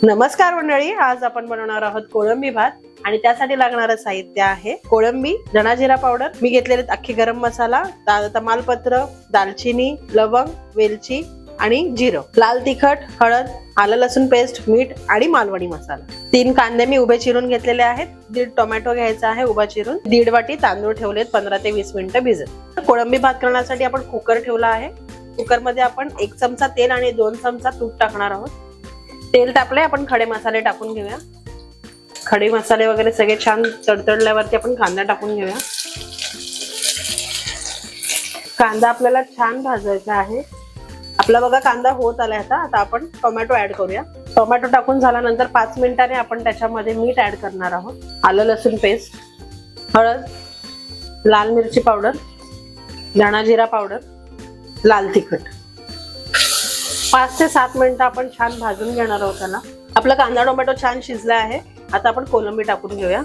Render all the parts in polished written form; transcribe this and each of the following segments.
नमस्कार मंडळी, आज आपण बनवणार आहोत कोळंबी भात आणि त्यासाठी लागणारं साहित्य आहे कोळंबी, धना जिरा पावडर, मी घेतलेले अख्खी गरम मसाला, तमालपत्र, दालचिनी, लवंग, वेलची आणि जिरं, लाल तिखट, हळद, आलं लसूण पेस्ट, मीठ आणि मालवणी मसाला। 3 कांदे मी उभे चिरून घेतलेले आहेत। 1.5 टोमॅटो घ्यायचा आहे उभा चिरून। 1.5 वाटी तांदूळ ठेवलेत 15 ते 20 मिनिटं भिजत। कोळंबी भात करण्यासाठी आपण कुकर ठेवला आहे। कुकर मध्ये आपण 1 चमचा तेल आणि 2 चमचा तूप टाकणार आहोत। तेल तापले, आपण खडे मसाले टाकून घेऊया। खडे मसाले वगैरे सगळे छान तडतडल्यावरती आपण कांदा टाकून घेऊया। कांदा आपल्याला छान भाजायचा आहे। आपला बघा कांदा होत आलाय आता आपण टोमॅटो ऍड करूया। टोमॅटो टाकून झाल्यानंतर 5 मिनिटांनी आपण त्याच्यामध्ये मीठ ऍड करणार आहोत, आलं लसूण पेस्ट, हळद, लाल मिरची पावडर, धना जिरा पावडर, लाल तिखट। 5 ते 7 मिनिटं आपण छान भाजून घेणार आहोत त्याला। आपला कांदा टोमॅटो छान शिजला आहे। आता आपण कोलंबी टाकून घेऊया।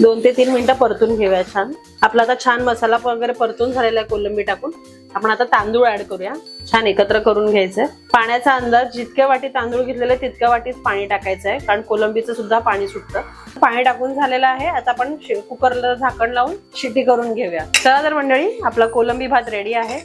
2 ते 3 मिनिटं परतून घेऊया छान। आपला आता छान मसाला वगैरे परतून झालेला आहे कोलंबी टाकून। आपण आता तांदूळ ऍड करूया, छान एकत्र करून घ्यायचंय। पाण्याचा अंदाज जितक्या वाटी तांदूळ घेतलेले तितक्या वाटीच पाणी टाकायचं आहे, कारण कोलंबीचं सुद्धा पाणी सुटतं। पाणी टाकून झालेलं आहे। आता आपण कुकरला झाकण लावून शिटी करून घेऊया। चला तर मंडळी, आपला कोलंबी भात रेडी आहे।